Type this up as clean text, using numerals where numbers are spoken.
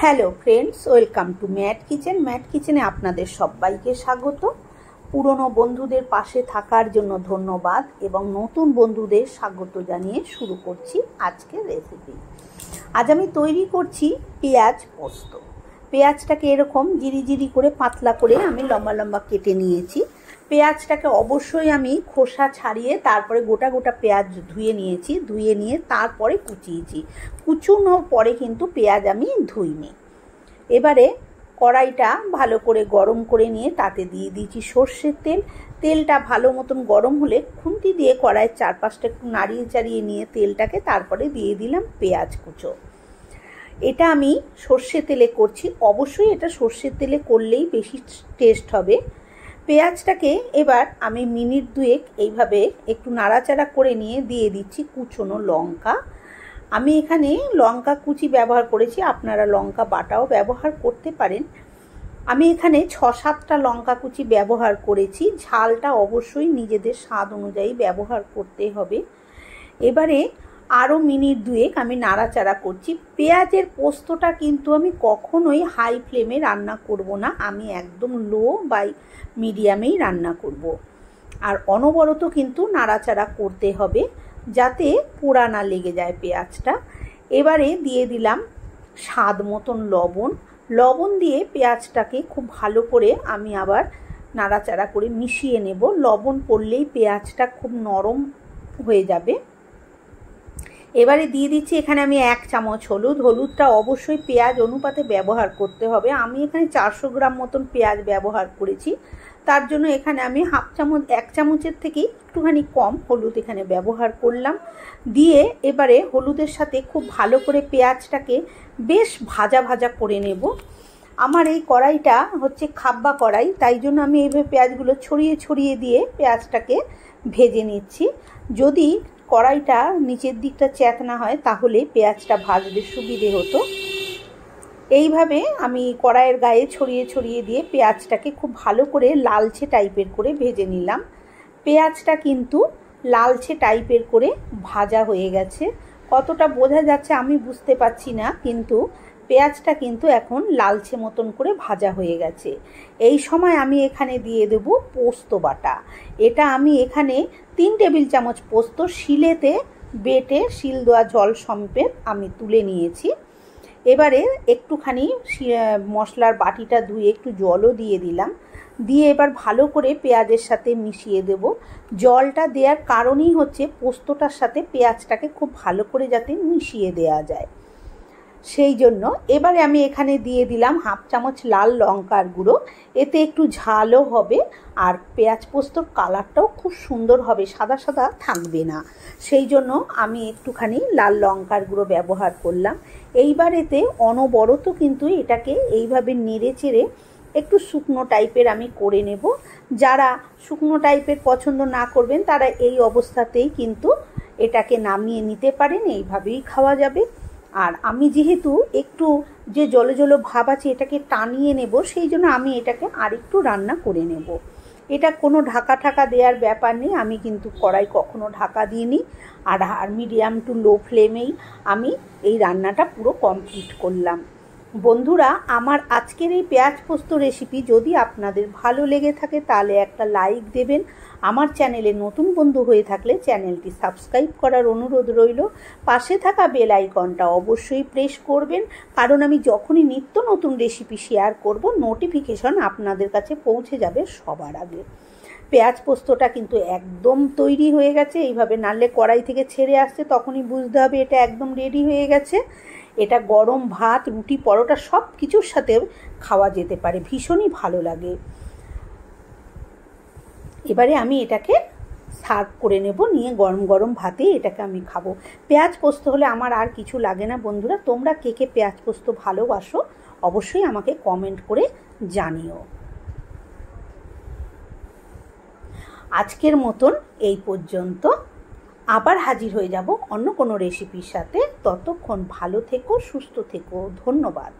Hello friends, welcome to Matt kitchen. Matt কিচেনে আপনাদের সবাইকে স্বাগত। পুরনো বন্ধুদের পাশে থাকার জন্য ধন্যবাদ এবং নতুন বন্ধুদের স্বাগত জানিয়ে শুরু করছি আজকের রেসিপি। আজ আমি তৈরি করছি পেঁয়াজ পোস্ত। পেঁয়াজটাকে এরকম জিরি করে পাতলা করে আমি লম্বা লম্বা কেটে নিয়েছি। পেঁয়াজটাকে অবশ্যই আমি খোসা ছাড়িয়ে তারপরে গোটা গোটা পেঁয়াজ ধুয়ে নিয়েছি। ধুয়ে নিয়ে তারপরে কুচিয়েছি। কুচুনোর পরে কিন্তু পেঁয়াজ আমি ধুইনি। এবারে কড়াইটা ভালো করে গরম করে নিয়ে তাতে দিয়ে দিয়েছি সর্ষের তেল। তেলটা ভালো মতন গরম হলে খুন্তি দিয়ে কড়াইয়ের চারপাশটা একটু নাড়িয়ে চাড়িয়ে নিয়ে তেলটাকে তারপরে দিয়ে দিলাম পেঁয়াজ কুচো। এটা আমি সর্ষে তেলে করছি। অবশ্যই এটা সর্ষের তেলে করলেই বেশি টেস্ট হবে। পেঁয়াজটাকে এবার আমি মিনিট দুয়েক এইভাবে একটু নাড়াচাড়া করে নিয়ে দিয়ে দিচ্ছি কুচনো লঙ্কা। আমি এখানে লঙ্কা কুচি ব্যবহার করেছি, আপনারা লঙ্কা বাটাও ব্যবহার করতে পারেন। আমি এখানে 6-7টা লঙ্কা কুচি ব্যবহার করেছি। ঝালটা অবশ্যই নিজেদের স্বাদ অনুযায়ী ব্যবহার করতে হবে। এবারে আরও মিনিট দুয়েক আমি নাড়াচাড়া করছি। পেঁয়াজের পোস্তটা কিন্তু আমি কখনোই হাই ফ্লেমে রান্না করব না, আমি একদম লো বা মিডিয়ামেই রান্না করব। আর অনবরত কিন্তু নাড়াচাড়া করতে হবে যাতে পোড়া না লেগে যায় পেঁয়াজটা। এবারে দিয়ে দিলাম স্বাদ মতন লবণ দিয়ে পেঁয়াজটাকে খুব ভালো করে আমি আবার নাড়াচাড়া করে মিশিয়ে নেব। লবণ পড়লেই পেঁয়াজটা খুব নরম হয়ে যাবে। এবারে দিয়ে দিচ্ছি এখানে আমি 1 চামচ হলুদটা অবশ্যই পেঁয়াজ অনুপাতে ব্যবহার করতে হবে। আমি এখানে 400 গ্রাম মতন পেঁয়াজ ব্যবহার করেছি, তার জন্য এখানে আমি 1 চামচের থেকে একটুখানি কম হলুদ এখানে ব্যবহার করলাম। দিয়ে এবারে হলুদের সাথে খুব ভালো করে পেঁয়াজটাকে বেশ ভাজা ভাজা করে নেব। আমার এই কড়াইটা হচ্ছে খাব্বা কড়াই, তাই জন্য আমি এইভাবে পেঁয়াজগুলো ছড়িয়ে দিয়ে পেঁয়াজটাকে ভেজে নিচ্ছি। যদি কড়াইটা নিচের দিকটা চ্যাতনা হয় তাহলে পেঁয়াজটা ভাজতে সুবিধে হতো। এইভাবে আমি কড়াইয়ের গায়ে ছড়িয়ে দিয়ে পেঁয়াজটাকে খুব ভালো করে লালচে টাইপের করে ভেজে নিলাম। পেঁয়াজটা কিন্তু লালচে টাইপের করে ভাজা হয়ে গেছে। কতটা বোঝা যাচ্ছে আমি বুঝতে পারছি না, কিন্তু পেঁয়াজটা কিন্তু এখন লালচে মতন করে ভাজা হয়ে গেছে। এই সময় আমি এখানে দিয়ে দেব পোস্ত বাটা। এটা আমি এখানে 3 টেবিল চামচ পোস্ত শিলেতে বেটে শিল দেওয়া জল সমেত আমি তুলে নিয়েছি। এবারে একটুখানি মশলার বাটিটা ধুয়ে একটু জলও দিয়ে দিলাম। দিয়ে এবার ভালো করে পেঁয়াজের সাথে মিশিয়ে দেব। জলটা দেওয়ার কারণই হচ্ছে পোস্তটার সাথে পেঁয়াজটাকে খুব ভালো করে যাতে মিশিয়ে দেওয়া যায়, সেই জন্য। এবারে আমি এখানে দিয়ে দিলাম 1/2 চামচ লাল লঙ্কার গুঁড়ো। এতে একটু ঝালও হবে আর পেঁয়াজ পোস্তর কালারটাও খুব সুন্দর হবে, সাদা সাদা থাকবে না, সেই জন্য আমি একটুখানি লাল লঙ্কার গুঁড়ো ব্যবহার করলাম। এইবার এতে অনবরত কিন্তু এটাকে এইভাবে নেড়ে চেড়ে একটু শুকনো টাইপের আমি করে নেব। যারা শুকনো টাইপের পছন্দ না করবেন তারা এই অবস্থাতেই কিন্তু এটাকে নামিয়ে নিতে পারেন, এইভাবেই খাওয়া যাবে। আর আমি যেহেতু একটু যে জল ভাব আছে এটাকে টানিয়ে নেব, সেই জন্য আমি এটাকে আরেকটু রান্না করে নেব। এটা কোনো ঢাকা দেওয়ার ব্যাপার নেই, আমি কিন্তু কড়াই কখনো ঢাকা দিইনি। আর মিডিয়াম টু লো ফ্লেমেই আমি এই রান্নাটা পুরো কমপ্লিট করলাম। বন্ধুরা, আমার আজকের এই পেঁয়াজ পোস্ত রেসিপি যদি আপনাদের ভালো লেগে থাকে তাহলে একটা লাইক দেবেন। আমার চ্যানেলে নতুন বন্ধু হয়ে থাকলে চ্যানেলটি সাবস্ক্রাইব করার অনুরোধ রইল। পাশে থাকা বেল আইকনটা অবশ্যই প্রেস করবেন, কারণ আমি যখনই নিত্য নতুন রেসিপি শেয়ার করব নোটিফিকেশন আপনাদের কাছে পৌঁছে যাবে সবার আগে। পেঁয়াজ পোস্তটা কিন্তু একদম তৈরি হয়ে গেছে। এইভাবে নাড়লে কড়াই থেকে ছেড়ে আসছে, তখনই বুঝতে হবে এটা একদম রেডি হয়ে গেছে। এটা গরম ভাত, রুটি, পরোটা সব কিছুর সাথে খাওয়া যেতে পারে, ভীষণই ভালো লাগে। এবারে আমি এটাকে সার্ভ করে নেব, নিয়ে গরম গরম ভাতে এটাকে আমি খাবো। পেঁয়াজ পোস্ত হলে আমার আর কিছু লাগে না। বন্ধুরা, তোমরা কে পেঁয়াজ পোস্ত ভালোবাসো অবশ্যই আমাকে কমেন্ট করে জানিও। আজকের মতন এই পর্যন্ত। আবার হাজির হয়ে যাব অন্য কোনো রেসিপির সাথে। ততক্ষণ ভালো থেকো, সুস্থ থেকো। ধন্যবাদ।